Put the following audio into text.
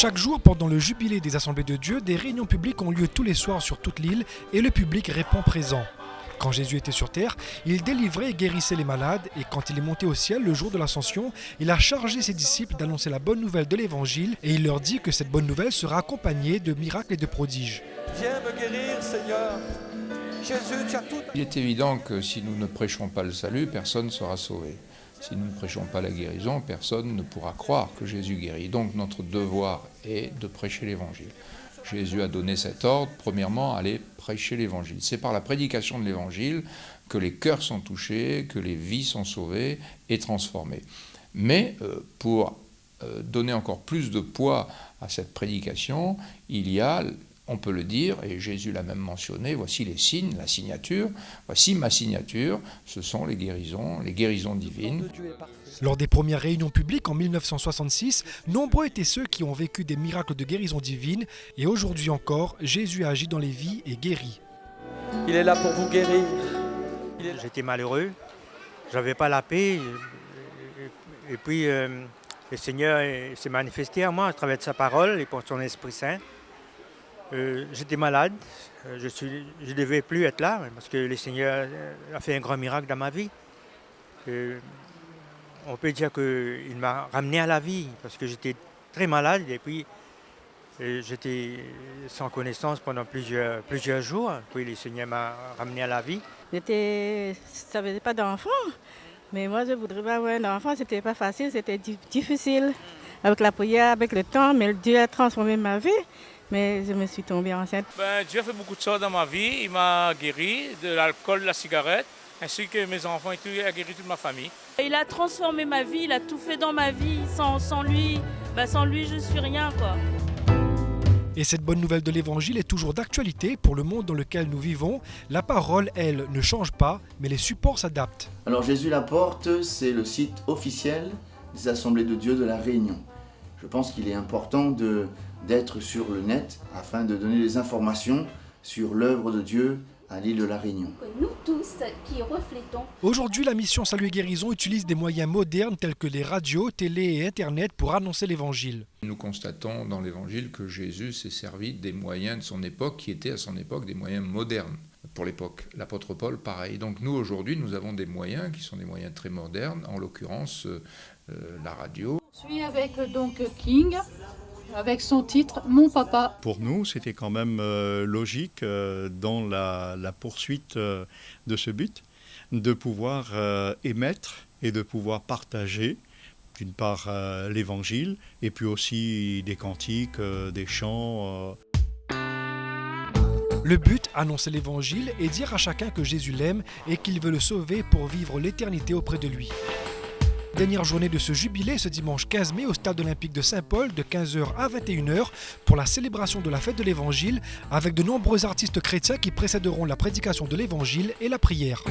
Chaque jour, pendant le jubilé des Assemblées de Dieu, des réunions publiques ont lieu tous les soirs sur toute l'île et le public répond présent. Quand Jésus était sur terre, il délivrait et guérissait les malades et quand il est monté au ciel le jour de l'ascension, il a chargé ses disciples d'annoncer la bonne nouvelle de l'évangile et il leur dit que cette bonne nouvelle sera accompagnée de miracles et de prodiges. Viens me guérir, Seigneur. Jésus, tu as tout. Il est évident que si nous ne prêchons pas le salut, personne ne sera sauvé. Si nous ne prêchons pas la guérison, personne ne pourra croire que Jésus guérit. Donc notre devoir est de prêcher l'évangile. Jésus a donné cet ordre, premièrement, aller prêcher l'évangile. C'est par la prédication de l'évangile que les cœurs sont touchés, que les vies sont sauvées et transformées. Mais pour donner encore plus de poids à cette prédication, il y a, on peut le dire, et Jésus l'a même mentionné, voici les signes, la signature, voici ma signature, ce sont les guérisons divines. Lors des premières réunions publiques en 1966, nombreux étaient ceux qui ont vécu des miracles de guérison divine et aujourd'hui encore, Jésus agit dans les vies et guérit. Il est là pour vous guérir. J'étais malheureux, j'avais pas la paix et puis le Seigneur s'est manifesté à moi à travers sa parole et par son Esprit Saint. J'étais malade, je ne devais plus être là parce que le Seigneur a fait un grand miracle dans ma vie. On peut dire qu'il m'a ramené à la vie parce que j'étais très malade et puis j'étais sans connaissance pendant plusieurs jours. Puis le Seigneur m'a ramené à la vie. Ça faisait pas d'enfant, mais moi je voudrais pas avoir un enfant. C'était pas facile, c'était difficile avec la prière, avec le temps, mais Dieu a transformé ma vie. Mais je me suis tombée enceinte. Dieu a fait beaucoup de choses dans ma vie. Il m'a guéri de l'alcool, de la cigarette, ainsi que mes enfants et tout. Il a guéri toute ma famille. Il a transformé ma vie, il a tout fait dans ma vie. Sans lui, je ne suis rien, quoi. Et cette bonne nouvelle de l'évangile est toujours d'actualité pour le monde dans lequel nous vivons. La parole, elle, ne change pas, mais les supports s'adaptent. Alors Jésus la porte, c'est le site officiel des Assemblées de Dieu de La Réunion. Je pense qu'il est important d'être sur le net afin de donner des informations sur l'œuvre de Dieu à l'île de La Réunion. Nous tous qui reflétons. Aujourd'hui, la mission Salut et Guérison utilise des moyens modernes tels que les radios, télé et Internet pour annoncer l'évangile. Nous constatons dans l'évangile que Jésus s'est servi des moyens de son époque qui étaient à son époque des moyens modernes. Pour l'époque, l'apôtre Paul, pareil. Donc nous, aujourd'hui, nous avons des moyens qui sont des moyens très modernes, en l'occurrence la radio. Je suis avec donc King, avec son titre « Mon papa ». Pour nous, c'était quand même logique dans la poursuite de ce but, de pouvoir émettre et de pouvoir partager, d'une part l'évangile, et puis aussi des cantiques, des chants. Le but, annoncer l'évangile et dire à chacun que Jésus l'aime et qu'il veut le sauver pour vivre l'éternité auprès de lui. Dernière journée de ce jubilé ce dimanche 15 mai au stade olympique de Saint-Paul de 15h à 21h pour la célébration de la fête de l'évangile avec de nombreux artistes chrétiens qui précéderont la prédication de l'évangile et la prière.